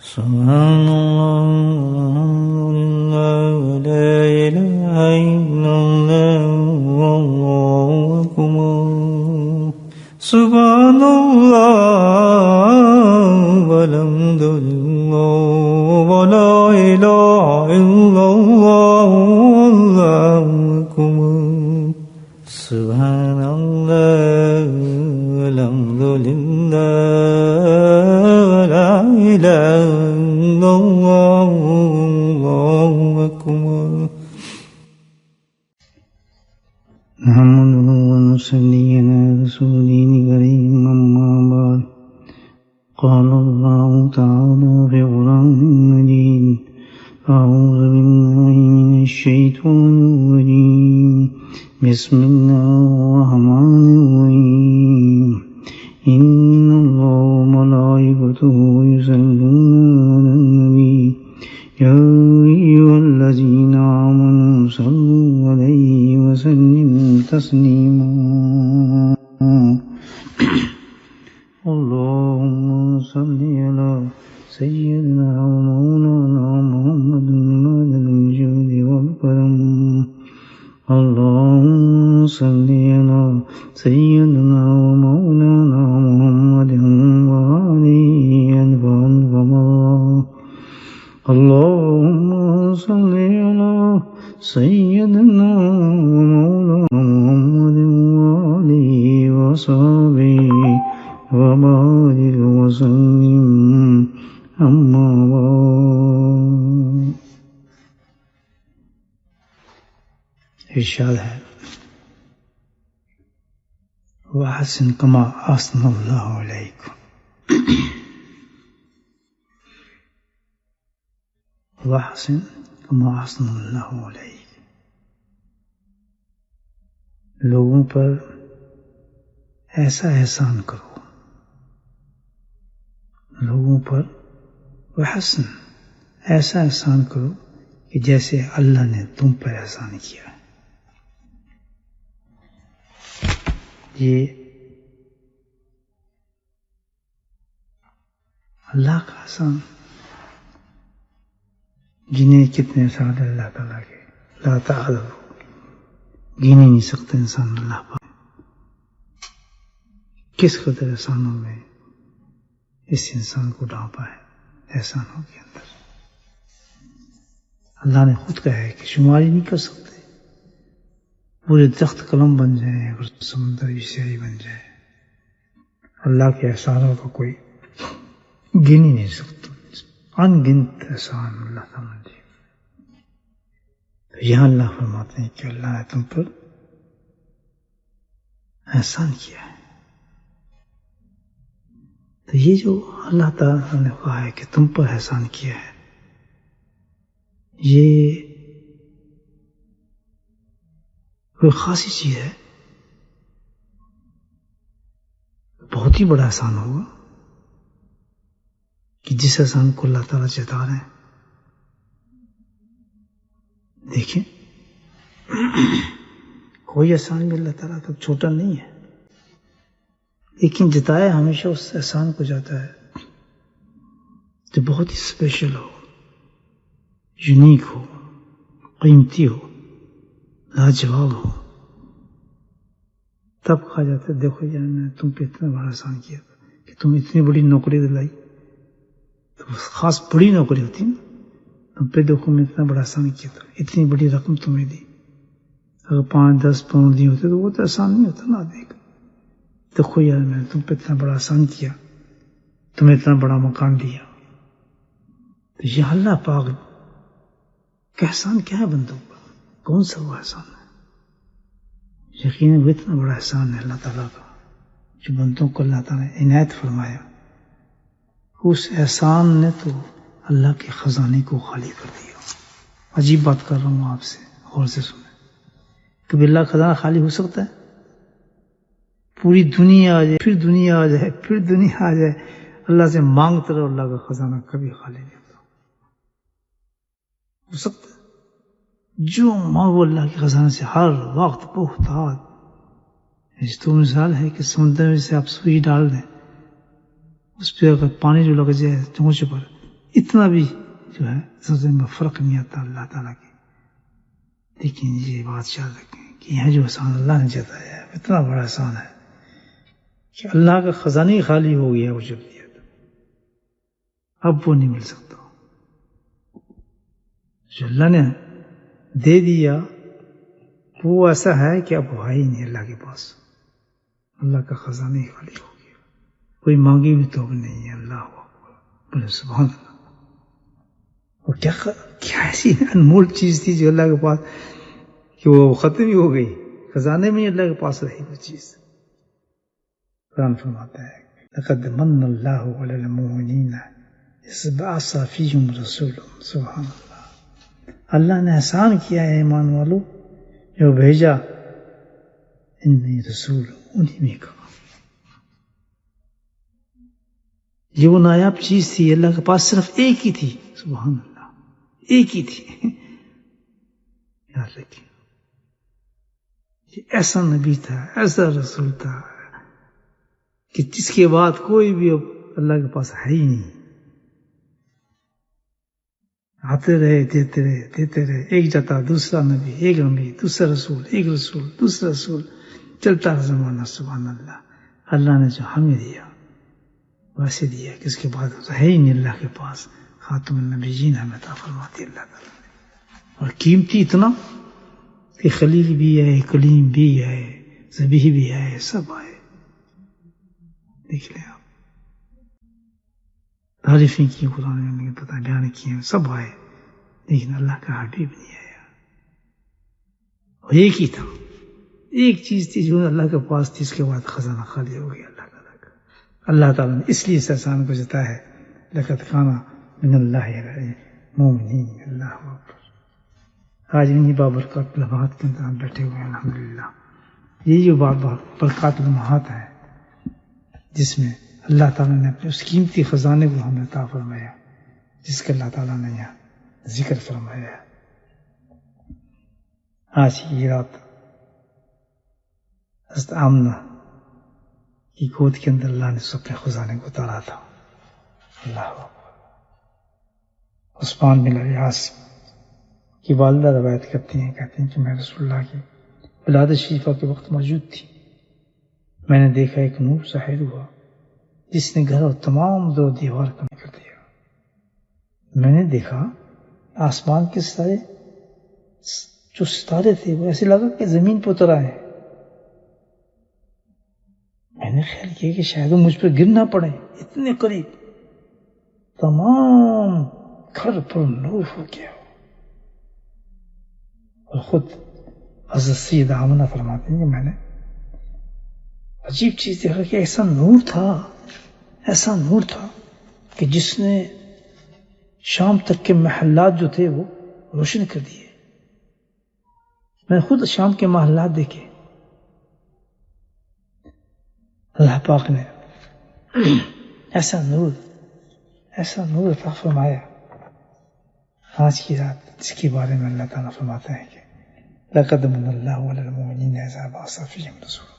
سبحان اللہ لا الہ الا اللہ واللہ اکبر سبحان اللہ والحمد للہ ولا الہ الا اللہ واللہ اکبر سبحان اللہ والحمد للہ ولا الہ الا اللہ واللہ اکبر نحمده ونصلي على رسوله الكريم أما بعد قال الله تعالى في القرآن المجيد أعوذ بالله من الشيطان الرجيم بسم الله الرحمن الرحيم إن الله وملائكته يصلون على النبي يا أيها الذين آمنوا صلوا عليه وسلموا تسليما اللهم صل على سيدنا ومولانا محمد المدد الجود والكرم اللهم صل على سيدنا ومولانا محمد وآله وصحبه اللهم صل على سيدنا ومولانا محمد وآله وصحبه وبارك وسلم أما بعد ارشاد ہے وَأَحْسِنْ كَمَا أَحْسَنَ اللَّهُ عَلَيْكَ وَأَحْسِنْ كَمَا أَحْسَنَ اللَّهُ عَلَيْكَ لوگوں پر ایسا احسان کرو لوگوں پر وحسن ایسا احسان کرو کہ جیسے اللہ نے تم پر احسان کیا یہ اللہ کا احسان جنہیں کتنے سال اللہ تعالیٰ کے لا تعالیٰ گن ہی نہیں سکتے انسان اللہ پر کس قدر احسانوں میں اس انسان کو ڈھانپا ہے احسانوں کے اندر اللہ نے خود کہا ہے کہ شماری نہیں کر سکتے پورے درخت قلم بن جائیں اور سمندر کی سیاہی بن جائے اللہ کے احسانوں کا کوئی گن ہی نہیں سکتا ان گنت احسان اللہ تعالیٰ جی تو یہاں اللہ فرماتے ہیں کہ اللہ نے تم پر احسان کیا ہے تو یہ جو اللہ تعالیٰ نے کہا ہے کہ تم پر احسان کیا ہے یہ کوئی خاصی چیز ہے بہت ہی بڑا احسان ہوگا کہ جس احسان کو اللہ تعالیٰ جتا رہے ہیں دیکھیں کوئی احسان بھی اللہ تعالیٰ تک چھوٹا نہیں ہے لیکن جتایا ہمیشہ اس احسان کو جاتا ہے جو بہت ہی اسپیشل ہو یونیک ہو قیمتی ہو لاجواب ہو تب کہا جاتا ہے دیکھو یار میں تم پہ اتنا بڑا احسان کیا کہ تم اتنی بڑی نوکری دلائی تو خاص بڑی نوکری ہوتی نا تم پہ دیکھو میں اتنا بڑا احسان کیا تھا اتنی بڑی رقم تمہیں دی اگر 5-10 پاؤنڈ دی ہوتے تو وہ تو احسان نہیں ہوتا نا دیکھ دیکھو یار میں نے تم پہ اتنا بڑا احسان کیا تمہیں اتنا بڑا مکان دیا تو یہ اللہ پاک کا احسان کیا ہے بندوں پر کون سا وہ احسان ہے یقیناً وہ اتنا بڑا احسان ہے اللہ تعالیٰ کا جو بندوں کو اللہ تعالیٰ نے عنایت فرمایا اس احسان نے تو اللہ کے خزانے کو خالی کر دیا عجیب بات کر رہا ہوں آپ سے غور سے سنیں کبھی اللہ کا خزانہ خالی ہو سکتا ہے پوری دنیا آ جائے پھر دنیا آ جائے پھر دنیا آ جائے اللہ سے مانگتے رہو اللہ کا خزانہ کبھی خالی نہیں ہوتا ہو سکتا ہے جو مانگو اللہ کے خزانے سے ہر وقت بہتات اس تو مثال ہے کہ سمندر میں سے آپ سوئی ڈال دیں اس پہ اگر پانی جو لگ جائے چونچ پر اتنا بھی جو ہے سمجھنے میں فرق نہیں آتا اللہ تعالیٰ کی. لیکن یہ بات یاد رکھیں کہ یہاں جو احسان اللہ نے جتایا ہے اتنا بڑا احسان ہے کہ اللہ کا خزانہ ہی خالی ہو گیا وہ جب دیا تھا، اب وہ نہیں مل سکتا. جو اللہ نے دے دیا وہ ایسا ہے کہ اب ہے ہی نہیں اللہ کے پاس. اللہ کا خزانہ ہی خالی ہو گیا، کوئی مانگی بھی تو نہیں ہے. اللہ بولے سبحان اللہ. وہ کیا ایسی انمول چیز تھی جو اللہ کے پاس کہ وہ ختم ہی ہو گئی، خزانے میں اللہ کے پاس رہی وہ چیز. قرآن فرماتا ہے لقد من اللہ علی المؤمنین اذ بعث فیہم رسولا. سبحان اللہ، اللہ نے احسان کیا ہے ایمان والو جو بھیجا انی رسول انہی میں کا. یہ وہ نایاب چیز تھی اللہ کے پاس صرف ایک ہی تھی. سبحان اللہ، ایک ہی تھی. یاد رکھیں یہ ایسا نبی تھا، ایسا رسول تھا کہ جس کے بعد کوئی بھی اب اللہ کے پاس ہے ہی نہیں. آتے رہے دیتے رہے دیتے رہے، ایک جاتا دوسرا نبی، ایک نبی دوسرا رسول، ایک رسول دوسرا رسول، چلتا رہا زمانہ. سبحان اللہ، اللہ نے جو ہمیں دیا ویسے دیا کہ اس کے بعد ہے ہی نہیں اللہ کے پاس. خاتم النبیین ہمیں عطا فرماتی اللہ تعالیٰ نے، اور قیمتی اتنا کہ خلیل بھی ہے، کلیم بھی ہے، ذبیح بھی ہے، سب آئے. دیکھ لیں آپ، تعریفیں کی قرآن نے پتہ بیان کیے، سب آئے، لیکن اللہ کا حبیب نہیں آیا. اور ایک ہی تھا، ایک چیز تھی جو اللہ کے پاس تھی، اس کے بعد خزانہ خالی ہو گیا اللہ تعالیٰ کا. اللہ تعالیٰ نے اس لیے اس احسان کو جتایا ہے لقد کان من اللہ المؤمنین. اللہ اکبر. آج انہی بابرکات لمحات کے اندر ہم بیٹھے ہوئے ہیں الحمدللہ. یہ جو برکات لمحات ہیں جس میں اللہ تعالیٰ نے اپنے اس قیمتی خزانے کو ہمیں عطا فرمایا، جس کا اللہ تعالیٰ نے یہاں ذکر فرمایا ہے. آج کی رات حضرت آمنہ کی گود کے اندر اللہ نے اس اپنے خزانے کو اتارا تھا. اللہ اکبر. عثمان بن عیاص کی والدہ روایت کرتی ہیں، کہتے ہیں کہ میں رسول اللہ کی ولادت شریفہ کے وقت موجود تھی. میں نے دیکھا ایک نور ظاہر ہوا جس نے گھر اور تمام در و دیوار کم کر دیا. میں نے دیکھا آسمان کے ستارے، جو ستارے تھے وہ ایسے لگا کہ زمین پر اتر آئے. میں نے خیال کیا کہ شاید وہ مجھ پر گر نہ پڑے، اتنے قریب تمام گھر پر نور ہو گیا. اور خود حضرت سید آمنہ فرماتے ہیں کہ میں نے عجیب چیز دیکھا کہ ایسا نور تھا کہ جس نے شام تک کے محلات جو تھے وہ روشن کر دیے. میں خود شام کے محلات دیکھے. اللہ پاک نے ایسا نور عطا فرمایا آج کی رات، جس کے بارے میں اللہ تعالیٰ فرماتا ہے کہ لقد من اللہ علی المؤمنین اذ بعث فیہم رسولا.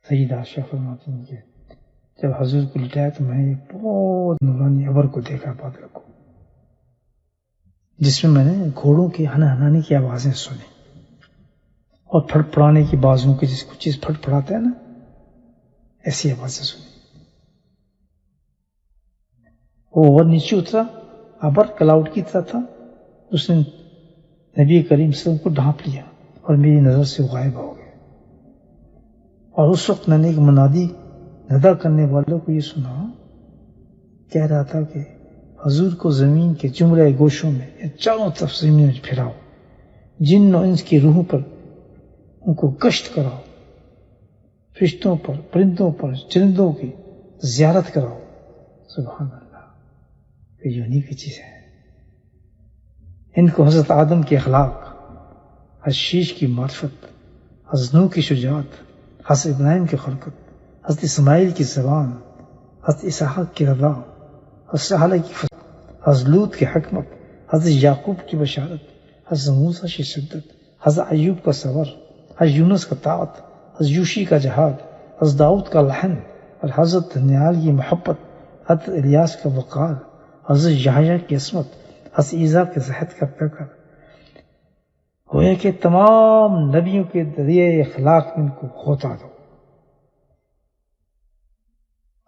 سید عائشہ فرماتی ہیں کہ جب حضور کو لٹایا تو میں نے ایک بہت نورانی ابر کو دیکھا بادل کو، جس میں نے گھوڑوں کی ہنہنانے کی آوازیں سنی اور پھڑ پھڑانے کی بازوں کی، جس کو چیز پھڑ پھڑاتا ہے نا، ایسی آوازیں سنی. وہ اور نیچے اترا، ابر کلاؤڈ کی طرح تھا. اس نے نبی کریم صلی اللہ علیہ وسلم کو ڈھانپ لیا اور میری نظر سے غائب ہو گئے. اور اس وقت میں نے ایک منادی ندا کرنے والوں کو یہ سنا، کہہ رہا تھا کہ حضور کو زمین کے جمرہ گوشوں میں یا چاروں طرف زمین میں پھیراؤ، جن و انس کی روحوں پر ان کو گشت کراؤ، فرشتوں پر، پرندوں پر، چرندوں کی زیارت کراؤ. سبحان اللہ، یہ یونیک چیز ہے. ان کو حضرت آدم کے اخلاق، حضرت شیش کی معرفت، حضرت نوح کی شجاعت، حضرت ابراہیم کی خلقت، حضرت اسماعیل کی زبان، حضرت اسحاق کی رضا، حضرت صالح کی فضل، حضرت لوط کی حکمت، حضرت یعقوب کی بشارت، حضرت موسیٰ کی شدت، حضرت ایوب کا صبر، حضرت یونس کا طاعت، حضرت یوشی کا جہاد، حضرت داؤد کا لحن، اور حضرت دانیال کی محبت، حضرت الیاس کا وقار، حضرت یحییٰ کی عصمت، حضرت عیسیٰ کے صحت کا پیکر، گویا کہ تمام نبیوں کے ذریعے اخلاق میں ان کو ہوتا دو۔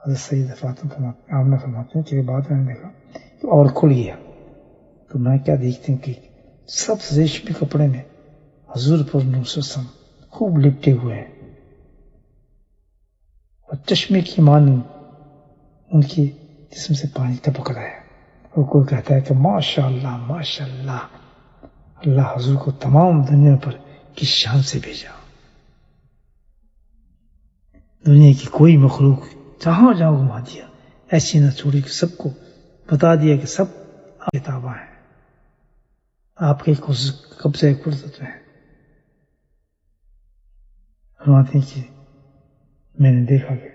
حضرت سید فاطمہ آمنہ فرماتے ہیں کہ بعد میں نے دیکھا کہ اور کھل گیا تو میں کیا دیکھتی ہوں کہ سب ریشمی کپڑے میں حضور پر نور صلی اللہ علیہ وسلم خوب لپٹے ہوئے ہیں، اور چشمے کی مانند ان کے جسم سے پانی ٹپک رہا ہے، اور کوئی کہتا ہے کہ ماشاء اللہ ماشاء اللہ، اللہ حضور کو تمام دنیا پر کس شان سے بھیجا۔ دنیا کی کوئی مخلوق جہاں جہاں گھما دیا، ایسی نہ چھوڑی کہ سب کو بتا دیا کہ سب کتاباں ہیں، آپ کے قبضے قدرت میں ہیں۔ فرماتے ہیں کہ میں نے دیکھا کہ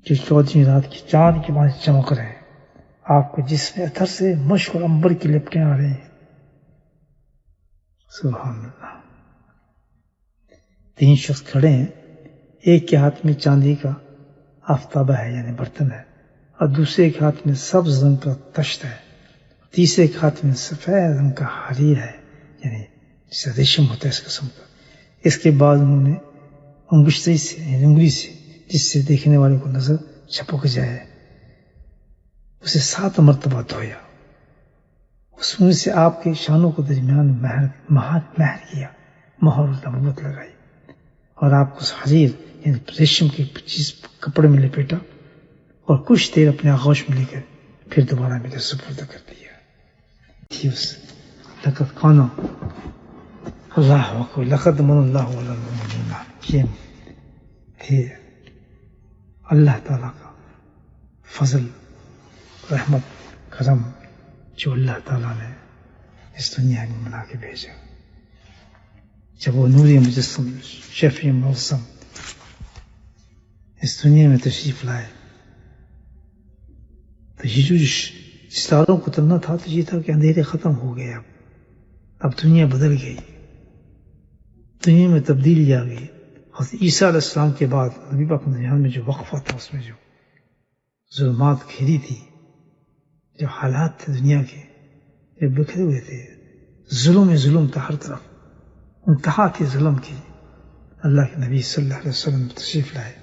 جو 14ویں رات کی چاند کی مانند چمک رہے ہیں، آپ کو جس میں اتھر سے مشک اور عنبر کی لپٹیں آ رہی ہیں۔ سبحان اللہ۔ 3 شخص کھڑے ہیں، ایک کے ہاتھ میں چاندی کا آفتابہ ہے یعنی برتن ہے، اور دوسرے کے ہاتھ میں سبز رنگ کا تشت ہے، تیسرے کے ہاتھ میں سفید رنگ کا حریر ہے یعنی جسے ریشم ہوتا ہے اس قسم کا۔ اس کے بعد انہوں نے انگشتری سے یعنی انگلی سے، جس سے دیکھنے والے کو نظر چھپک جائے، اسے 7 مرتبہ دھویا، اس منہ سے آپ کے شانوں کو درمیان مہر کیا، مہر نبوت لگائی، اور آپ کو حریر یعنی ریشم کے چیز کپڑے میں لپیٹا، اور کچھ دیر اپنے آغوش میں لے کر پھر دوبارہ میرے سپرد کر دیا۔ لقد کان اللہ اکبر، لقد من اللہ علی المؤمنین، یہ تھے اللہ تعالیٰ کا فضل، رحمت، کرم، جو اللہ تعالیٰ نے اس دنیا میں بنا کے بھیجا۔ جب وہ نور مجسم، شفیع معظم اس دنیا میں تشریف لائے تو یہ جو ستاروں کو تلنا تھا تو یہ تھا کہ اندھیرے ختم ہو گئے، اب دنیا بدل گئی، دنیا میں تبدیلی آ گئی۔ حضرت عیسیٰ علیہ السلام کے بعد نبی پاک دنیا میں جو وقفہ تھا، اس میں جو ظلمات گھیری تھی، جو حالات تھے دنیا کے، جو بکھرے ہوئے تھے، ظلم تھا ہر طرف، انتہا تھی ظلم کی، اللہ کے نبی صلی اللہ علیہ وسلم تشریف لائے۔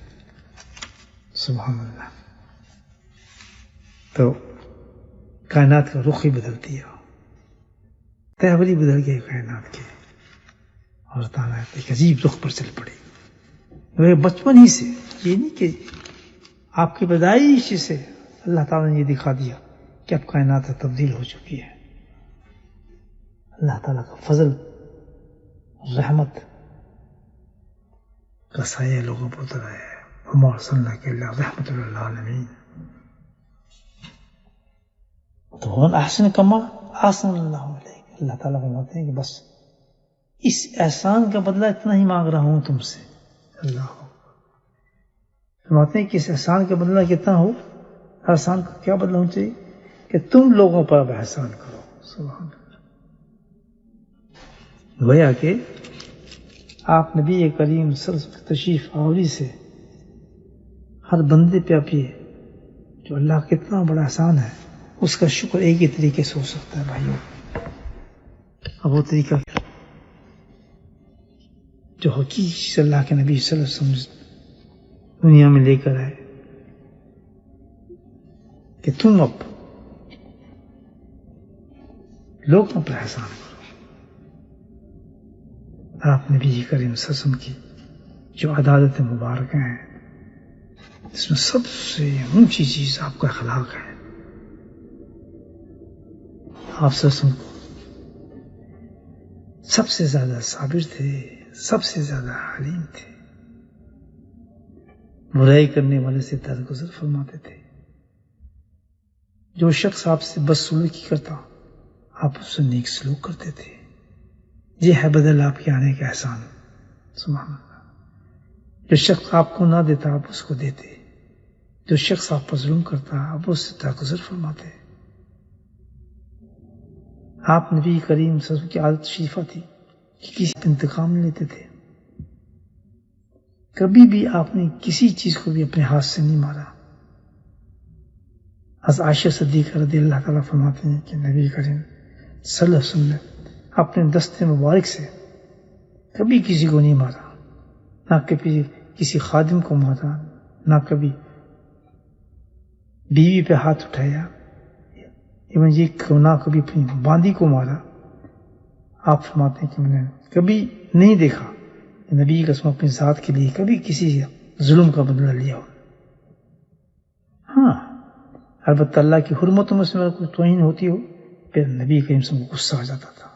سبحان اللہ۔ تو کائنات کا رخ ہی بدل دیا، تحولی بدل گئی کائنات کے، اور تعالیٰ ایک عجیب رخ پر چل پڑی۔ وہ بچپن ہی سے، یہ نہیں کہ آپ کی پیدائش سے اللہ تعالیٰ نے یہ دکھا دیا کہ اب کائنات تبدیل ہو چکی ہے۔ اللہ تعالیٰ کا فضل، رحمت کا سایہ لوگوں پر اتر آیا ہے۔ وما ارسلناک الا رحمۃ للعالمین۔ تو من احسن کما احسن اللہ علیک، اللہ تعالیٰ فرماتے ہیں کہ بس اس احسان کا بدلہ اتنا ہی مانگ رہا ہوں تم سے۔ اللہ فرماتے ہیں کہ اس احسان کا بدلہ کتنا ہو، احسان کا کیا بدلہ ہونا چاہیے کہ تم لوگوں پر اب احسان کرو۔ سبحان اللہ۔ گویا کہ آپ نبی کریم صلی اللہ علیہ وسلم تشریف آوری سے ہر بندے پہ آپ یہ جو اللہ کا کتنا بڑا احسان ہے اس کا شکر ایک ہی طریقے سے ہو سکتا ہے بھائیوں۔ اب وہ طریقہ جو حقیقی اللہ کے نبی صلی اللہ علیہ وسلم دنیا میں لے کر آئے کہ تم اب لوگوں پر احسان کرو۔ آپ نبی کریم صلی اللہ علیہ وسلم کی جو عادات مبارکہ ہیں، اس میں سب سے اونچی چیز آپ کا اخلاق ہے۔ آپ صلی اللہ علیہ وسلم سب سے زیادہ صابر تھے، سب سے زیادہ حلیم تھے، برائی کرنے والے سے درگزر فرماتے تھے۔ جو شخص آپ سے بدسلوکی کرتا آپ اس سے نیک سلوک کرتے تھے۔ یہ ہے بدل آپ کے آنے کا احسان۔ سبحان اللہ۔ جو شخص آپ کو نہ دیتا آپ اس کو دیتے، جو شخص آپ پر ظلم کرتا آپ اس سے درگزر فرماتے۔ آپ نبی کریم صلی اللہ علیہ وسلم کی عادت شریفہ تھی کہ کسی پر انتقام نہیں لیتے تھے، کبھی بھی آپ نے کسی چیز کو بھی اپنے ہاتھ سے نہیں مارا، حضرت عائشہ صدیقہ رضی اللہ تعالیٰ فرماتے ہیں کہ نبی کریم صلی اللہ علیہ وسلم نے اپنے دست مبارک سے کبھی کسی کو نہیں مارا، نہ کبھی کسی خادم کو مارا، نہ کبھی بیوی پہ ہاتھ اٹھایا، نہ کبھی اپنی باندی کو مارا۔ آپ فرماتے ہیں کہ میں نے کبھی نہیں دیکھا کہ نبی کی قسم اپنی ذات کے لیے کبھی کسی ظلم کا بدلہ لیا ہو۔ ہاں البتہ اللہ کی حرمتوں میں سے میرے کو توہین ہوتی ہو، پھر نبی کریم صلی اللہ علیہ وسلم کو غصہ آ جاتا تھا۔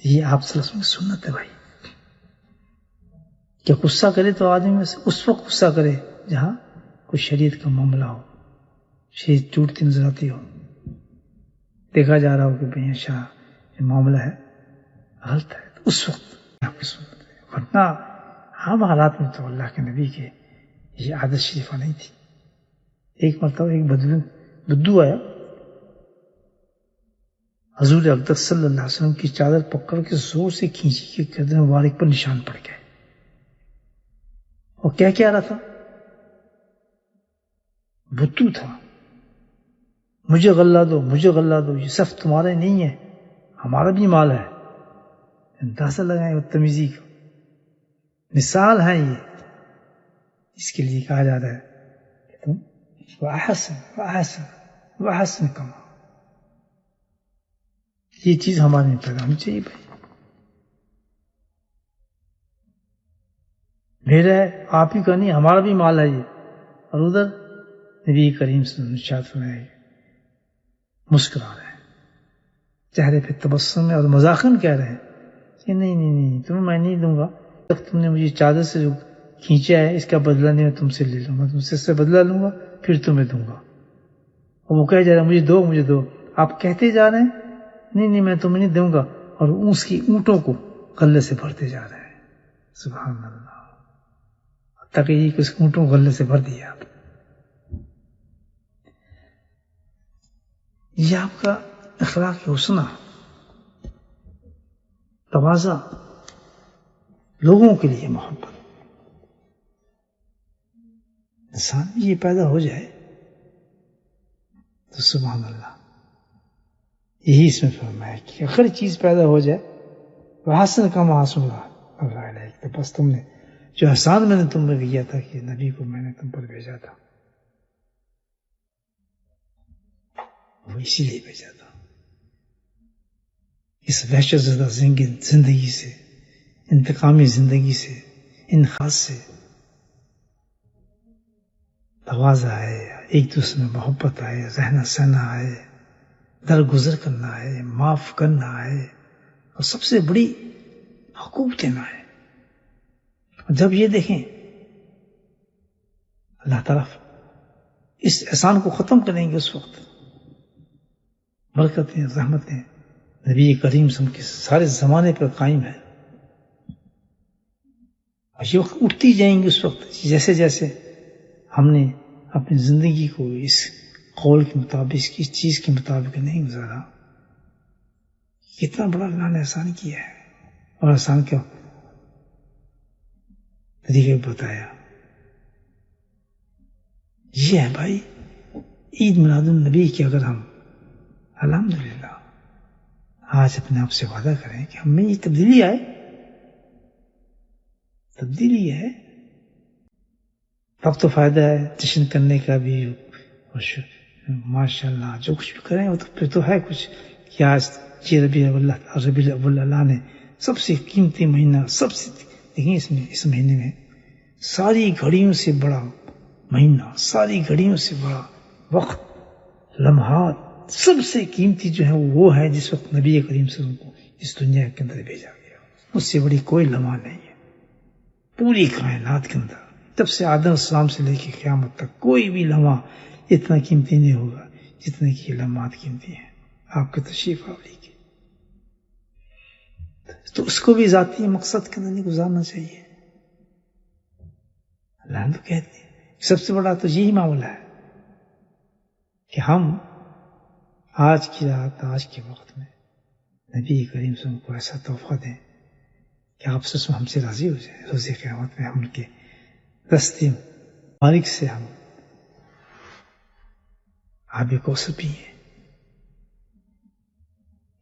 یہ آپ صلی اللہ علیہ وسلم کی سنت ہے بھائی، کہ غصہ کرے تو آدمی میں سے اس وقت غصہ کرے جہاں کوئی شریعت کا معاملہ ہو، شریعت ٹوٹتی نظر آتی ہو، دیکھا جا رہا ہو کہ بھئی اچھا یہ معاملہ ہے غلط ہے، تو اس وقت آپ کی سنت ہے۔ ورنہ عام حالات میں تو اللہ کے نبی کے یہ عادت شریفہ نہیں تھی۔ ایک مرتبہ ایک بدو آیا، حضور اقدس صلی اللہ علیہ وسلم کی چادر پکڑ کے زور سے کھینچی کہ گردن مبارک پر نشان پڑ گئے۔ اور کیا رہا تھا؟ بدو تھا، مجھے غلہ دو، مجھے غلہ دو، یہ صرف تمہارا نہیں ہے، ہمارا بھی مال ہے۔ اندازہ لگائیں بدتمیزی کا مثال ہے یہ۔ اس کے لیے کہا جا رہا ہے کہ تم وَأَحْسِنْ کما، یہ چیز ہمارے میں پیدا ہونی چاہیے بھائی۔ میرا ہے آپ ہی کا نہیں، ہمارا بھی مال ہے یہ۔ اور ادھر نبی کریم صلی اللہ علیہ وسلم نے مسکرا رہے ہیں، چہرے پہ تبسم ہے، اور مذاقاً کہہ رہے ہیں کہ نہیں تمہیں میں نہیں دوں گا، تم نے مجھے چادر سے جو کھینچا ہے اس کا بدلہ نہیں میں تم سے لے لوں گا، تم سے اس سے بدلہ لوں گا پھر تمہیں دوں گا۔ اور وہ کہہ جا رہا ہے مجھے دو، آپ کہتے جا رہے ہیں نہیں میں تمہیں نہیں دوں گا، اور اس کی اونٹوں کو غلے سے بھرتے جا رہے ہیں۔ سبحان اللہ، تاکہ یہ کہ اس اونٹوں کو غلے سے بھر دیا آپ۔ یہ آپ کا اخلاق حسنہ، تواضع، لوگوں کے لیے محبت، انسان میں یہ پیدا ہو جائے تو سبحان اللہ، یہی اس میں فرمایا کہ اگر چیز پیدا ہو جائے وَحَسَنَ كَمَا حَسَنَ اللَّهُ عَلَيْكَ، تو بس تم نے جو احسان میں نے تم پر کیا تھا کہ نبی کو میں نے تم پر بھیجا تھا وہ اسی لیے بھیجا تھا۔ اس وحشت زدہ زندگی سے، انتقامی زندگی سے، انخاص سے تواضع ہے، ایک دوسرے میں محبت ہے، رہنا سہنا ہے، درگزر کرنا ہے، معاف کرنا ہے، اور سب سے بڑی حقوق دینا ہے۔ جب یہ دیکھیں اللہ تعالیٰ اس احسان کو ختم کریں گے، اس وقت برکتیں، رحمتیں نبی کریم صلی اللہ علیہ وسلم کے سارے زمانے پر قائم ہے، اور یہ وقت اٹھتی جائیں گی۔ اس وقت جیسے جیسے ہم نے اپنی زندگی کو اس قول کے مطابق، اس چیز کے مطابق نہیں گزارا، کتنا بڑا اللہ نے احسان کیا ہے، اور احسان کا طریقہ بتایا۔ یہ ہے بھائی عید میلاد النبی کی، اگر ہم الحمدللہ آج اپنے آپ سے وعدہ کریں کہ ہم میں یہ تبدیلی ہے، تب تو فائدہ ہے جشن کرنے کا بھی، اور ماشاءاللہ جو کچھ بھی کریں وہ تو پھر تو ہے کچھ، کہ آج ربیع الاول اللہ نے سب سے قیمتی مہینہ، سب سے دیکھیں اس مہینے میں ساری گھڑیوں سے بڑا مہینہ، ساری گھڑیوں سے بڑا وقت، لمحات سب سے قیمتی جو ہے وہ ہے جس وقت نبی کریم صلی اللہ علیہ وسلم کو اس دنیا کے اندر بھیجا گیا۔ اس سے بڑی کوئی لمحہ نہیں ہے پوری کائنات کے اندر، تب سے آدم السلام سے لے کے قیامت تک کوئی بھی لمحہ اتنا قیمتی نہیں ہوگا جتنے کی لمحات قیمتی ہیں آپ کے تشریف آوری کی۔ تو اس کو بھی ذاتی مقصد کے اندر نہیں گزارنا چاہیے۔ اللہ تو کہتے ہیں سب سے بڑا تو یہی معاملہ ہے کہ ہم آج کی رات، آج کے وقت میں نبی کریم صلی اللہ علیہ وسلم کو ایسا تحفہ دیں کہ آپ سے ہم سے راضی ہو جائے، روز قیامت میں ہم ان کے دستے مبارک سے ہم آب کوثر بھی ہیں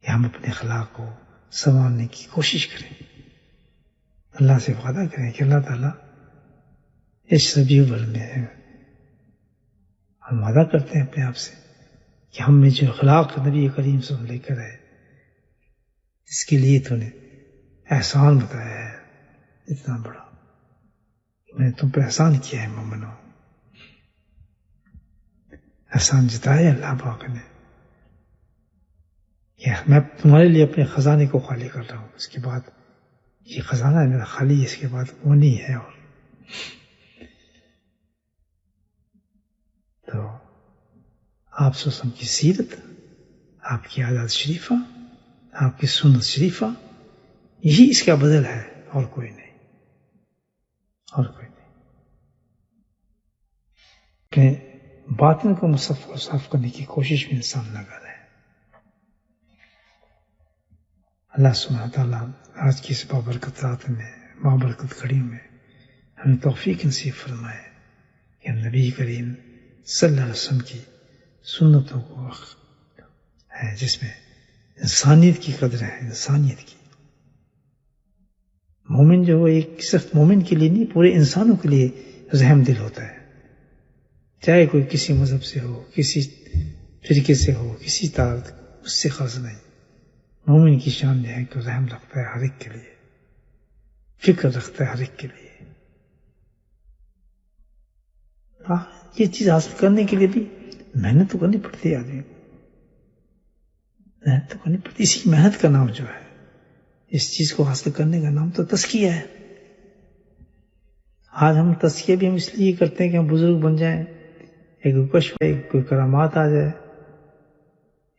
کہ ہم اپنے اخلاق کو سنوارنے کی کوشش کریں، اللہ سے وعدہ کریں کہ اللہ تعالیٰ اس ربیع الاول میں ہم وعدہ کرتے ہیں اپنے آپ سے کہ ہم میں جو اخلاق نبی کریم صلی اللہ علیہ وسلم لے کر آئے، اس کے لیے تو نے احسان بتایا ہے اتنا بڑا، میں نے تم پہ احسان کیا ہے مومنو، احسان جتایا اللہ پاک نے کہ میں تمہارے لیے اپنے خزانے کو خالی کر رہا ہوں، اس کے بعد یہ خزانہ ہے میرا خالی، اس کے بعد وہ نہیں ہے۔ اور تو آپ صلی اللہ علیہ وسلم کی سیرت، آپ کی عادات شریفہ، آپ کی سنت شریفہ، یہی اس کا بدل ہے، اور کوئی نہیں، اور کوئی نہیں۔ کہ باطن کو مصفح اور صاف کرنے کی کوشش میں انسان لگا رہے۔ اللہ سبحانہ تعالیٰ آج کی اس بابرکت رات میں، بابرکت گھڑی میں ہمیں توفیق نصیب فرمائے کہ نبی کریم صلی اللہ علیہ وسلم کی سنتوں کو ہے جس میں انسانیت کی قدر ہے، انسانیت کی۔ مومن جو ہے ایک صرف مومن کے لیے نہیں، پورے انسانوں کے لیے رحم دل ہوتا ہے، چاہے کوئی کسی مذہب سے ہو، کسی فرقے سے ہو، کسی طاقت، اس سے خاص نہیں۔ مومن کی شان یہ ہے کہ رحم رکھتا ہے ہر ایک کے لیے، فکر رکھتا ہے ہر ایک کے لیے۔ یہ چیز حاصل کرنے کے لیے بھی محنت تو کرنی پڑتی ہے آدمی کو، محنت تو کرنی پڑتی ہے۔ اسی محنت کا نام جو ہے، اس چیز کو حاصل کرنے کا نام تو تزکیہ ہے۔ آج ہم تزکیہ بھی ہم اس لیے کرتے ہیں کہ ہم بزرگ بن جائیں، ایک کشف ہے، کوئی کرامات آ جائے،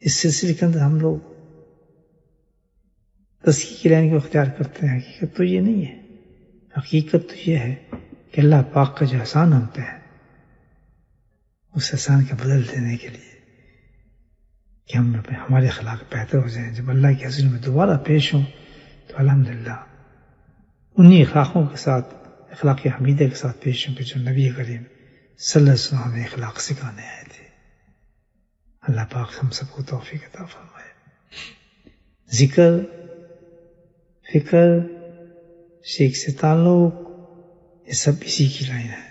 اس سلسلے کے اندر ہم لوگ تزکیہ کی لائن کو اختیار کرتے ہیں۔ حقیقت تو یہ نہیں ہے، حقیقت تو یہ ہے کہ اللہ پاک کا جو احسان ہم پہ ہے، اس احسان کا بدل دینے کے لیے کہ ہم ہمارے اخلاق بہتر ہو جائیں، جب اللہ کی حضور میں دوبارہ پیش ہوں تو الحمدللہ انہی اخلاقوں کے ساتھ، اخلاق حمیدہ کے ساتھ پیش ہوں کہ جو نبی کریم صلی اللہ علیہ وسلم نے اخلاق سکھانے آئے تھے۔ اللہ پاک ہم سب کو توفیق عطا فرمائے۔ ذکر، فکر، شیخ سے تعلق، یہ سب اسی کی لائن ہے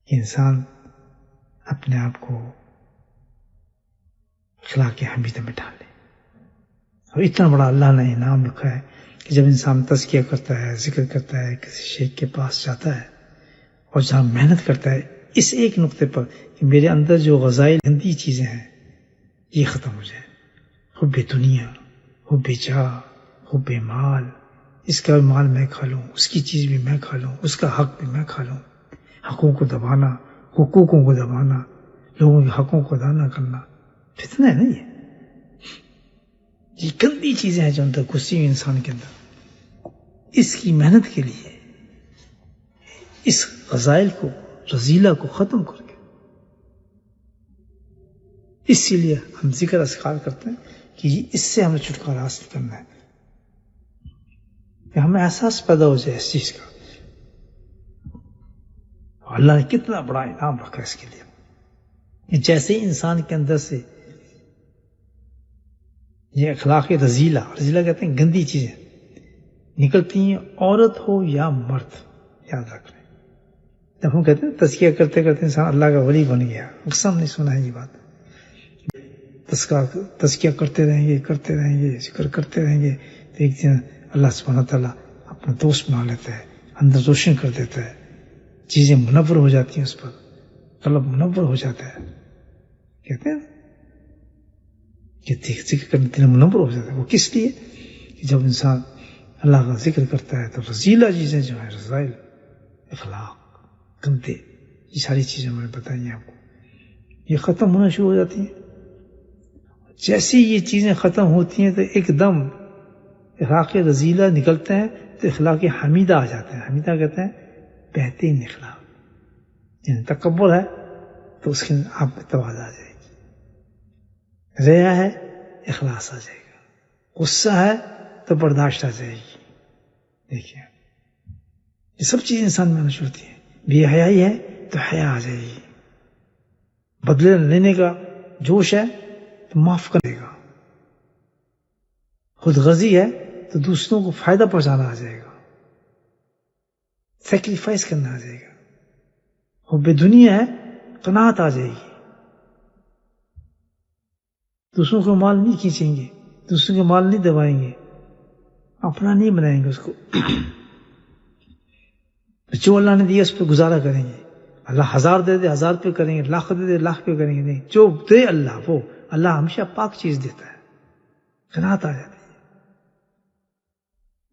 کہ انسان اپنے آپ کو اخلاق حمیدہ میں ڈالے۔ اور اتنا بڑا اللہ نے انعام رکھا ہے کہ جب انسان تزکیہ کرتا ہے، ذکر کرتا ہے، کسی شیخ کے پاس جاتا ہے اور جہاں محنت کرتا ہے اس ایک نقطے پر کہ میرے اندر جو غذائل گندی چیزیں ہیں یہ ختم ہو جائے، حب دنیا، حب جاہ، حب مال، اس کا مال میں کھا لوں، اس کی چیز بھی میں کھا لوں، اس کا حق بھی میں کھا لوں، حقوق کو دبانا، حقوقوں کو دبانا، لوگوں کے حقوں کو ادا نہ کرنا، فتنہ ہے نا یہ گندی چیزیں ہیں جو اندر گھسی ہوئی انسان کے اندر۔ اس کی محنت کے لیے اس غزائل کو، رذیلہ کو ختم کر کے، اسی لیے ہم ذکر اذکار کرتے ہیں کہ اس سے ہمیں چھٹکارا حاصل کرنا ہے، کہ ہمیں احساس پیدا ہو جائے اس چیز کا۔ اللہ نے کتنا بڑا انعام رکھا اس کے لیے، جیسے ہی انسان کے اندر سے یہ اخلاق رذیلہ، رذیلہ کہتے ہیں گندی چیزیں نکلتی ہیں، عورت ہو یا مرد، یاد رکھ لیں۔ جب ہم کہتے ہیں تزکیہ کرتے کرتے انسان اللہ کا ولی بن گیا، اکثر ہم نے سنا ہے یہ بات، تزکیہ کرتے رہیں گے، ذکر کرتے رہیں گے تو ایک دن اللہ سبحانہ تعالیٰ اپنا دوست بنا لیتا ہے، اندر روشن کر دیتا ہے، چیزیں منور ہو جاتی ہیں، اس پر قلب منور ہو جاتا ہے۔ کہتے ہیں کہ ذکر کرنے دل منور ہو جاتا ہے۔ وہ کس لیے کہ جب انسان اللہ کا ذکر کرتا ہے تو رذیلہ چیزیں جو ہیں، رذائل، اخلاق گندے، یہ ساری چیزیں میں نے بتائی ہیں آپ کو، یہ ختم ہونا شروع ہو جاتی ہیں۔ جیسے یہ چیزیں ختم ہوتی ہیں تو ایک دم اخلاق رذیلہ نکلتے ہیں تو اخلاق حمیدہ آ جاتے ہیں۔ حمیدہ کہتے ہیں بہترین اخلاق، یعنی تکبر ہے تو اس کے آپ میں تواضع آ جائے گی، ریا ہے اخلاص آ جائے گا، غصہ ہے تو برداشت آ جائے گی۔ دیکھیے یہ سب چیزیں انسان میں ہوتی ہیں۔ بے حیائی ہے تو حیا آ جائے گی، بدلے لینے کا جوش ہے تو معاف کرے گا، خود غرضی ہے تو دوسروں کو فائدہ پہنچانا آ جائے گا، سیکریفائس کرنا آ جائے گا، حب دنیا ہے قناعت آ جائے گی، دوسروں کو مال نہیں کھینچیں گے، دوسروں کے مال نہیں دبائیں گے، اپنا نہیں بنائیں گے اس کو، جو اللہ نے دیا اس پہ گزارا کریں گے، اللہ 1000 دے دے 1000 پہ کریں گے، لاکھ دے دے لاکھ پہ کریں گے، نہیں، جو دے اللہ وہ اللہ ہمیشہ پاک چیز دیتا ہے، قناعت آ جاتی ہے۔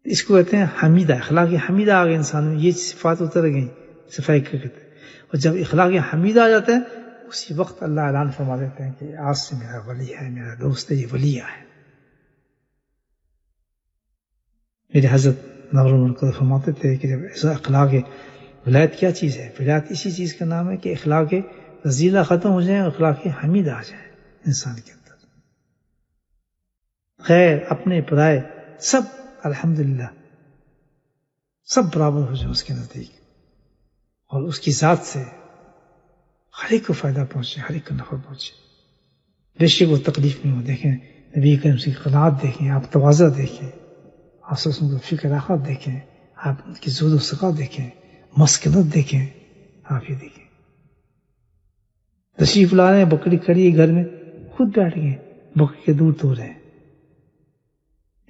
اس کو کہتے ہیں حمیدہ، اخلاق حمیدہ آ گئے انسان میں، یہ صفات اتر گئی صفائی کے کہتے ہیں، اور جب اخلاق حمیدہ آ جاتے ہیں اسی وقت اللہ اعلان فرما دیتے ہیں کہ آج سے میرا ولی ہے، میرا دوست ہے، یہ ولی ہے۔ میرے حضرت نور المرکز فرماتے تھے کہ جب ایسا اخلاق ولایت کیا چیز ہے؟ ولایت اسی چیز کا نام ہے کہ اخلاق رذیلہ ختم ہو جائیں، اخلاق حمیدہ آ جائے انسان کے اندر، خیر اپنے پرائے سب الحمدللہ سب برابر ہو جائے اس کے نزدیک، اور اس کی ذات سے ہر ایک کو فائدہ پہنچے، ہر ایک کو نفع پہنچے، بے شک وہ تکلیف میں ہو۔ دیکھیں نبی کریم کی قناعت دیکھیں، آپ تواضع دیکھیں، آپ کو فکر راحت دیکھیں، آپ کی زہد و سخا دیکھیں، مسکنت دیکھیں، آپ یہ دیکھیں، تشریف لا رہے ہیں، بکری کھڑی ہے گھر میں، خود بیٹھ گئے بکری کے دودھ دھو رہے ہیں،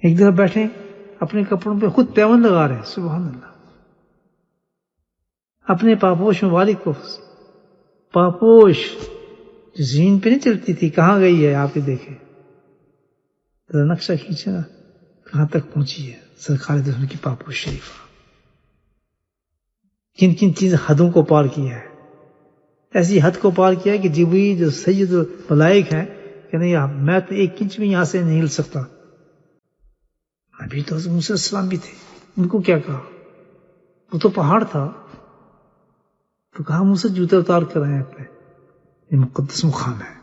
ایک طرف بیٹھے اپنے کپڑوں پہ خود پیون لگا رہے ہیں، سبحان اللہ، اپنے پاپوش مبارک کو، پاپوش جو زمین پہ نہیں چلتی تھی کہاں گئی ہے آپ یہ دیکھیں، ذرا نقشہ کھینچے نا کہاں تک پہنچی ہے سرکار دو کی پاپوش شریف، کن کن چیز حدوں کو پار کیا ہے، ایسی حد کو پار کیا ہے کہ جبریل جو سید الملائک ہیں کہ نہیں میں تو 1 انچ بھی یہاں سے نہیں ہل سکتا، ابھی تو حضرت موسیٰ علیہ السلام بھی تھے، ان کو کیا کہا، وہ تو پہاڑ تھا، تو کہا موسیٰ جوتے اتار کر آئے اپنے، یہ مقدس مقام ہے،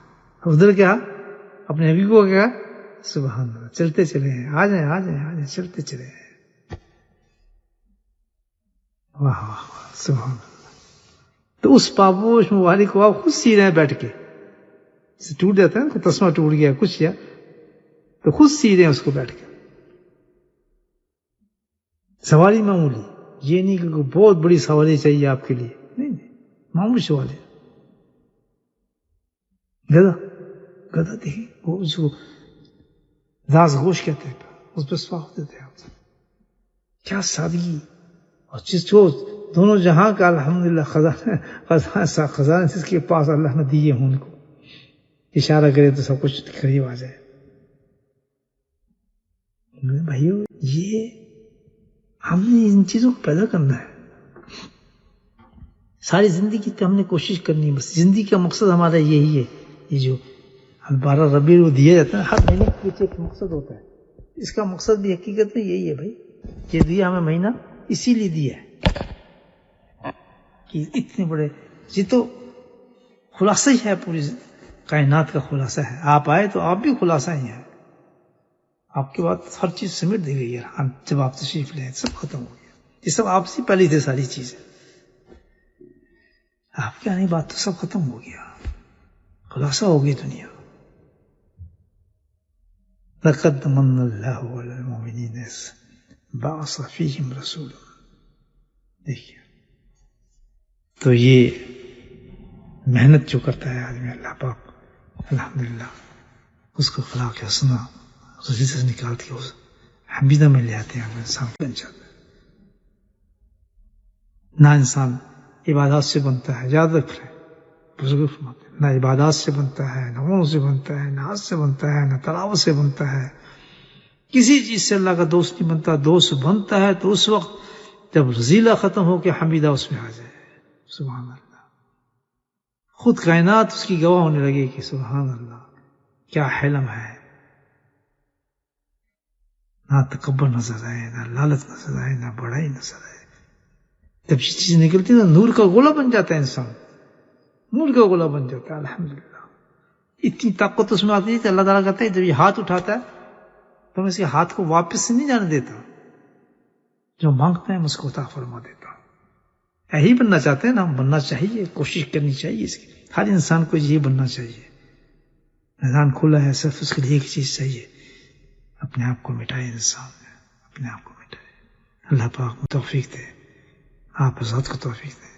ادھر کیا اپنے نبی کو کیا، سبحان اللہ، چلتے چلے ہیں، آ جائیں آ جائیں آ جائیں، چلتے چلے ہیں، واہ واہ واہ سبحان اللہ۔ تو اس پاپوش مبارک کو آپ خود سی رہے ہیں بیٹھ کے، ٹوٹ جاتا ہے نا، تسمہ ٹوٹ گیا کچھ یا تو خود سی رہے ہیں اس کو بیٹھ کے، سواری معمولی، یہ نہیں کہ بہت بڑی سواری چاہیے آپ کے لیے، نہیں معمولی سواری، گدا گدا دیکھیں وہ اس کو راز گوش کہتے ہیں، اس پہ سواہ دیتے ہیں آپ، کیا سادگی، اور جس جو دونوں جہاں کا الحمدللہ خزانہ جس کے پاس اللہ نے دیے ہوں، ان کو اشارہ کرے تو سب کچھ قریب آ جائے۔ بھائیو یہ ہم نے ان چیزوں کو پیدا کرنا ہے، ساری زندگی تو ہم نے کوشش کرنی ہے، بس زندگی کا مقصد ہمارا یہی ہے، یہ جو 12 ربیع کو دیا جاتا ہے ہر مہینے کے پیچھے ایک مقصد ہوتا ہے، اس کا مقصد بھی حقیقت میں یہی ہے بھائی، یہ دیا ہمیں مہینہ اسی لیے دیا ہے کہ اتنے بڑے، یہ تو خلاصہ ہی ہے، پوری کائنات کا خلاصہ ہے، آپ آئے تو آپ بھی خلاصہ ہی ہیں، آپ کے بعد ہر چیز سمیٹ دی گئی ہے، جب آپ تشریف لے سب ختم ہو گیا، یہ سب آپ سے پہلے تھے، ساری چیزیں آپ کے آنے بعد تو سب ختم ہو گیا، خلاصہ ہو گئی دنیا۔ لقد من اللہ علی المؤمنین اذ بعث فیہم رسولا، دیکھیے تو یہ محنت جو کرتا ہے آدمی اللہ پاک الحمدللہ اس کو اخلاق حسنہ رزق سے نکال کے اس حمیدہ میں لے آتے ہیں، انسان بن جاتا ہے، نہ انسان عبادات سے بنتا ہے، یاد رکھ لیں بزرگ فرماتے ہیں، نہ عبادات سے بنتا ہے، نہ عمل سے بنتا ہے، نہ حج سے بنتا ہے، نہ تلاوت سے بنتا ہے، کسی چیز سے اللہ کا دوست نہیں بنتا، دوست بنتا ہے تو اس وقت جب رذیلہ ختم ہو کے حمیدہ اس میں آ جائے، سبحان اللہ، خود کائنات اس کی گواہ ہونے لگے کہ سبحان اللہ کیا حلم ہے، نہ تکبر نظر آئے، نہ لالچ نظر آئے، نہ بڑائی نظر آئے، جب یہ چیز نکلتی ہے نور کا گولہ بن جاتا ہے انسان، نور کا گولہ بن جاتا ہے الحمدللہ، اتنی طاقت اس میں آتی ہے کہ اللہ تعالیٰ کہتا ہے جب یہ ہاتھ اٹھاتا ہے تو میں اس کے ہاتھ کو واپس سے نہیں جانے دیتا، جو مانگتا ہے میں اس کو عطا فرما دیتا ہوں۔ یہی بننا چاہتے ہیں نا، ہم بننا چاہیے، کوشش کرنی چاہیے اس کی، ہر انسان کو یہ بننا چاہیے. میدان کھلا ہے، صرف اس کے لیے ایک چیز چاہیے، اپنے آپ کو مٹائے. انسان اپنے آپ کو مٹائے. اللہ پاک کو توفیق دے، آپ حضرت کو توفیق دے.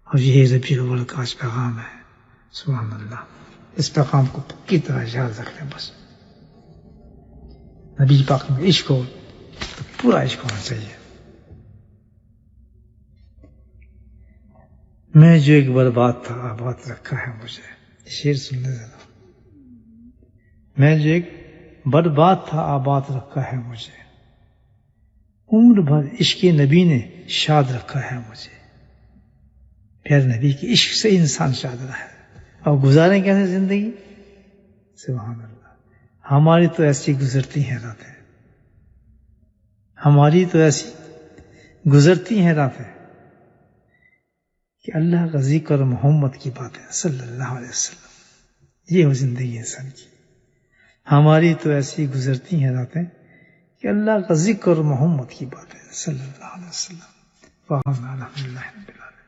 اور یہ ربیع الاول کا آج پیغام ہے. سبحان اللہ. اس پیغام کو پکی طرح یاد رکھ لیں. بس نبی پاک میں عشق ہو تو پورا عشق ہونا چاہیے. میں جو ایک برباد تھا آباد رکھا ہے مجھے. شعر سن لے ذرا. میں جو ایک برباد تھا آباد رکھا ہے مجھے، عمر بھر عشق نبی نے شاد رکھا ہے مجھے. پیارے نبی کے عشق سے انسان شاد رہا ہے. اور گزاریں کیسے زندگی؟ سبحان اللہ. ہماری تو ایسی گزرتی ہیں راتیں، ہماری تو ایسی گزرتی ہیں راتیں کہ اللہ کا ذکر اور محمد کی باتیں صلی اللہ علیہ وسلم. یہ ہو زندگی انسان کی. ہماری تو ایسی گزرتی ہیں راتیں کہ اللہ کا ذکر اور محمد کی باتیں صلی اللہ علیہ وسلم. الحمدللہ رب العالمین.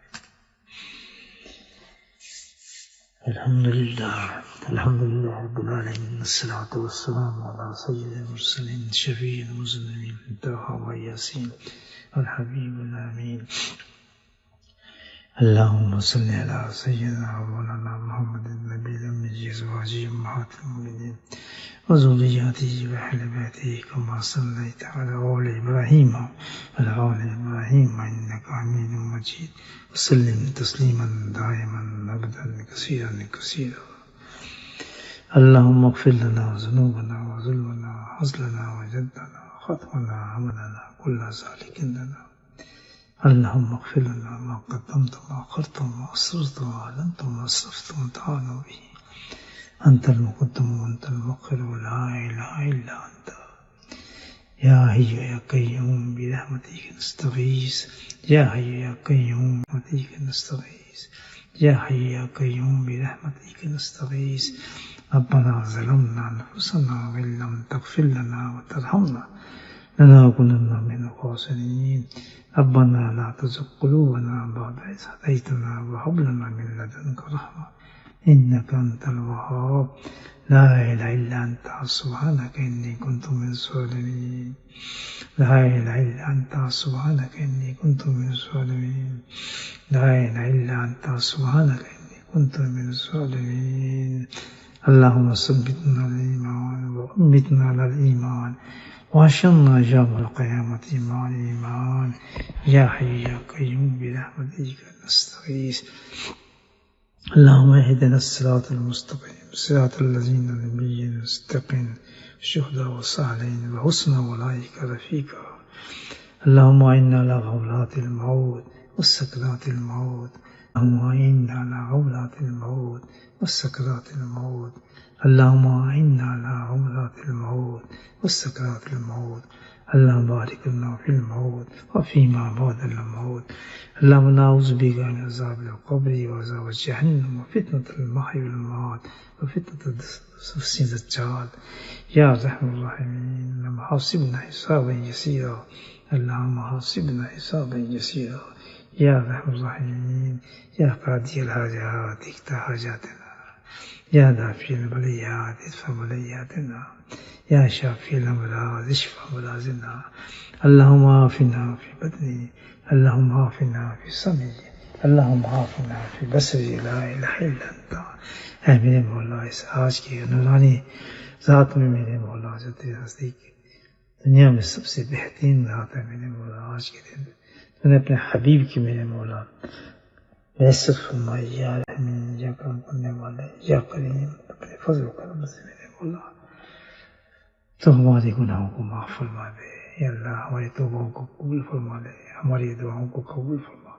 الحمدللہ رب العالمین. الصلاۃ والسلام علی سید المرسلین شفیع المذنبین طه و یاسین الحبیب الامین. اللهم صل على سيدنا مولانا محمد النبي الأمي أزواجه أمهات المؤمنين وذرياته وأهل بيته كما صليت على آل إبراهيم وعلى آل إبراهيم إنك حميد مجيد وسلم تسليما دائما أبدا كثيرا كثيرا. اللهم اغفر لنا ذنوبنا وظلمنا وحزننا وجدنا وخطأنا وعملنا كل ذلك لنا. اللهم اغفر لنا ما قدمت وما أخرت وما أسررت وما أعلنت وما أسرفت وأنت أعلم به. أنت المقدم وأنت المؤخر ولا إله إلا أنت. يا حي يا قيوم برحمتك نستغيث. يا حي يا قيوم برحمتك نستغيث. يا حي يا قيوم برحمتك نستغيث. ربنا ظلمنا أنفسنا وإن لم تغفر لنا وترحمنا لنكونن من الخاسرين. ربنا لا تزغ قلوبنا بعد إذ هديتنا وهب لنا من لدنك رحمة إنك أنت الوهاب. لا إله إلا أنت سبحانك إني كنت من الظالمين. لا إله إلا أنت سبحانك إني كنت من الظالمين. لا إله إلا أنت سبحانك إني كنت من الظالمين. اللهم ثبتنا على الإيمان وأمتنا على الإيمان وحشرنا يوم القيامة مع الإيمان. يا حي يا قيوم برحمتك نستغيث. اللهم اهدنا الصراط المستقيم صراط الذين نبيين المستقيم الشهداء والصالحين وحسن أولئك رفيقا. اللهم إنا على غفلات الموت والسكرات الموت. اللهم إنا على غفلات الموت والسكرات الموت. اللهم إنا على غفلات الموت والسكرات الموت. اللهم بارك لنا في الموت وفيما بعد الموت. اللهم نعوذ بك من عذاب القبر وعذاب جهنم وفتنة المحيا والممات وفتنة الدجال. يا أرحم الراحمين. اللهم حاسبنا حسابا يسيرا. اللهم حاسبنا حسابا يسيرا. يا أرحم الراحمين. يا قاضي الحاجات اقضِ حاجاتنا. يا دافع البليات ادفع بلياتنا. يا شافي الأمراض اشف أمراضنا. اللهم عافنا في بدني. اللهم عافنا في سمعي. اللهم عافنا في بصري. لا إله إلا أنت. اے میرے مولا، اس آج کی نورانی ذات میں میرے مولا جو تیرے نزدیک دنیا میں سب سے بہترین رات ہے میرے مولا، آج کے دن تو نے اپنے حبیب کی میرے مولا میسر فرمائی. یا رحمین، یا کرم کرنے والے، یا کریم، اپنے فضل و کرم سے میرے مولا تو ہمارے گناہوں کو معاف فرما دے. یا اللہ ہماری توبوں کو قبول فرما دے، ہماری دعاؤں کو قبول فرما.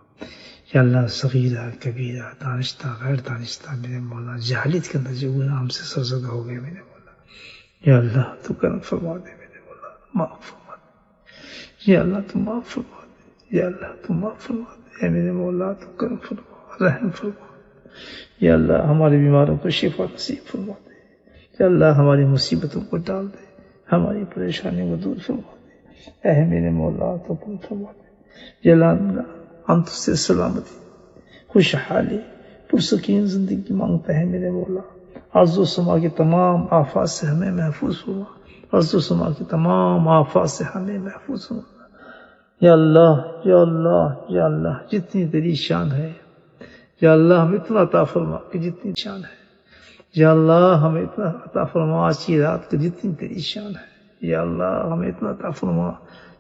یا اللہ صغیرہ کبیرہ دانشتہ غیر دانشتہ میرے مولا جہالت کے اندر جو گناہ ہم سے سرزدہ ہو گئے میرے مولا، یا اللہ تو کرم فرما دے میرے مولا، معاف فرما دے. یا اللہ تو معاف فرما دے. یا اللہ تو معاف فرما دے. اے میرے مولا تو کرم فرما، رحم فرما. یا اللہ ہمارے بیماروں کو شفا نصیب فرما دے. یا اللہ ہماری مصیبتوں کو ڈال دے، ہماری پریشانیوں کو دور فرما دے. اے میرے مولا تو کرم فرما دے. یا اللہ ہم سے سلامتی، خوشحالی پرسکین زندگی مانگتے ہیں میرے مولا. ارض و سما کی تمام آفات سے ہمیں محفوظ ہوا. ارض و سما کی تمام آفات سے ہمیں محفوظ ہوا. یا اللہ یا اللہ یا اللہ جتنی تیری شان ہے یا اللہ ہمیں اتنا عطا فرما کہ جتنی شان ہے. یا اللہ ہمیں اتنا عطا فرما آج کی رات کہ جتنی تیری شان ہے. یا اللہ ہمیں اتنا عطا فرما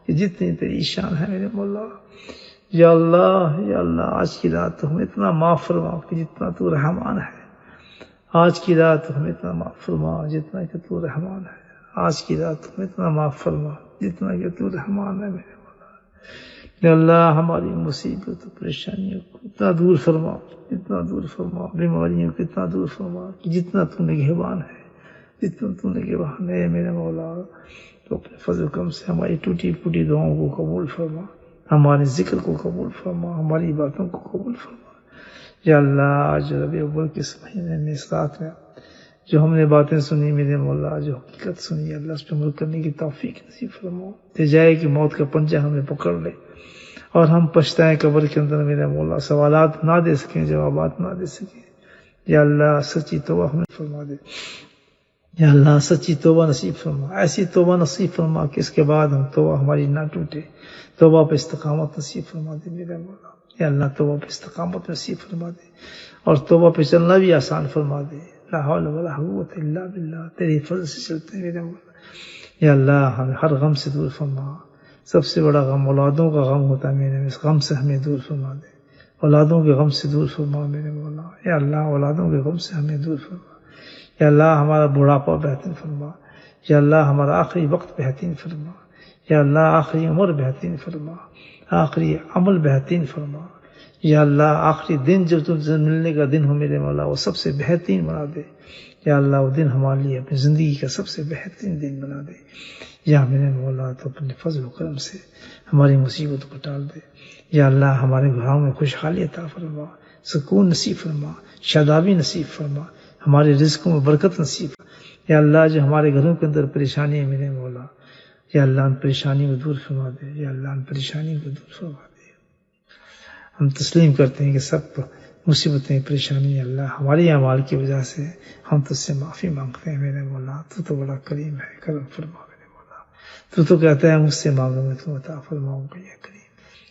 کہ جتنی تیری شان ہے میرے مولا. یا اللہ آج کی رات ہمیں اتنا معاف فرما کہ جتنا تو رحمان ہے. آج کی رات ہمیں اتنا معاف فرما جتنا کہ تو رحمان ہے. آج کی رات ہمیں اتنا معاف فرما جتنا کہ تو رحمان ہے میرے مولا. یا اللہ ہماری مصیبت پریشانیوں کو اتنا دور فرما اتنا دور فرما. بیماریوں کو اتنا دور فرما کہ جتنا تو نگہبان ہے جتنا تو نگہبان ہے میرے مولا. تو اپنے فضل کرم سے ہماری ٹوٹی پھوٹی دعاؤں کو قبول فرما. ہمارے ذکر کو قبول فرما. ہماری باتوں کو قبول فرما. یا اللہ آج ربیع الاول کے اس مہینے میں اس رات میں جو ہم نے باتیں سنی میرے مولا جو حقیقت سنی اللہ اس پہ عمل کرنے کی توفیق نصیب فرما. جائے کہ موت کا پنجہ ہمیں پکڑ لے اور ہم پچھتائیں قبر کے اندر میرے مولا. سوالات نہ دے سکیں جوابات نہ دے سکیں. یا اللہ سچی توبہ ہمیں فرما دے. یا اللہ سچی توبہ نصیب فرما. ایسی توبہ نصیب فرما کہ اس کے بعد ہم توبہ ہماری نہ ٹوٹے. توبہ پہ استقامت نصیب فرما دے میرے مولا. یا اللہ توبہ پہ استقامت نصیب فرما دے اور توبہ پہ چلنا بھی آسان فرما دے. لا حول ولا قوت الا باللہ تیرے فضل سے چلتے ہیں میرے مولا. یا اللہ ہمیں ہر غم سے دور فرما. سب سے بڑا غم اولادوں کا غم ہوتا ہے میرے. اس غم سے ہمیں دور فرما دے. اولادوں کے غم سے دور فرما میرے مولا. یا اللہ اولادوں کے غم سے ہمیں دور فرما. یا اللہ ہمارا بڑھاپا بہترین فرما. یا اللہ ہمارا آخری وقت بہترین فرما. یا اللہ آخری عمر بہترین فرما. آخری عمل بہترین فرما. یا اللہ آخری دن جب تم سے ملنے کا دن ہو میرے مولا وہ سب سے بہترین بنا دے. یا اللہ وہ دن ہمارے لیے اپنی زندگی کا سب سے بہترین دن بنا دے. یا میرے مولا تو اپنے فضل و کرم سے ہماری مصیبت کو ٹال دے. یا اللہ ہمارے گھروں میں خوشحالی عطا فرما. سکون نصیب فرما. شادابی نصیب فرما. ہمارے رزقوں میں برکت نصیب فرما. یا اللہ جو ہمارے گھروں کے اندر پریشانی ہے میرے مولا یا اللہ ان پریشانی کو دور فرما دے. یا اللہ ان پریشانی کو دور فرما دے. ہم تسلیم کرتے ہیں کہ سب مصیبتیں پریشانی اللہ ہماری اعمال کی وجہ سے ہم تجھ سے معافی مانگتے ہیں میرے مولا. تو بڑا کریم ہے. کرم فرما میرے مولا. تو کہتا ہے مجھ سے مانگو میں تم عطا فرماؤں گا یا کریم.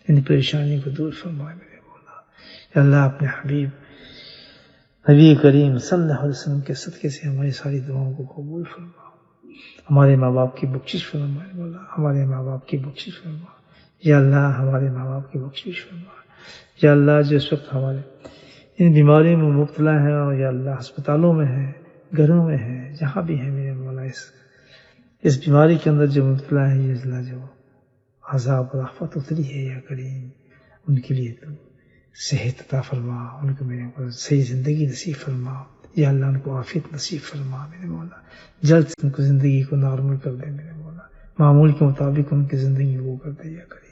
ان پریشانی کو دور فرما میرے مولا. یا اللہ اپنے حبیب نبی کریم صلی اللہ علیہ وسلم کے صدقے سے ہماری ساری دعاؤں کو قبول فرما. ہمارے ماں باپ کی بخشش فرما مولا. ہمارے ماں باپ کی بخشش فرما. یا اللہ ہمارے ماں باپ کی بخشش فرما. یا اللہ جو اس وقت ہمارے ان بیماریوں میں مبتلا ہیں اور یا اللہ ہسپتالوں میں ہیں گھروں میں ہیں جہاں بھی ہیں میرے مولا اس بیماری کے اندر جو مبتلا ہے یہ اللہ جو عذاب اور آفت اتری ہے یا کریم ان کے لیے تو صحت عطا فرما. ان کو میرے مولا صحیح زندگی نصیب فرما. یا اللہ ان کو عافیت نصیب فرما میرے مولا. جلد ان کو زندگی کو نارمل کر دے میرے مولا. معمول کے مطابق ان کی زندگی وہ کر دے یا کریم.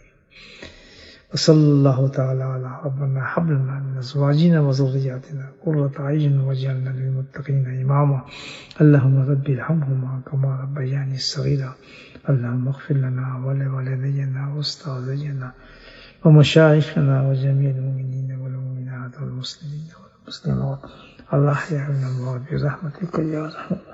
وصلی اللہ تعالی علی ربنا حب لنا من ازواجنا وذریاتنا قرۃ اعین واجعلنا للمتقین اماما. اللهم رب ارحمهما كما ربياني صغيرا. اللهم اغفر لنا ولوالدينا واستاذنا ومشايخنا وجميع المؤمنين والمؤمنات والمسلمين والمسلمات الأحياء منهم برحمتك يا ارحم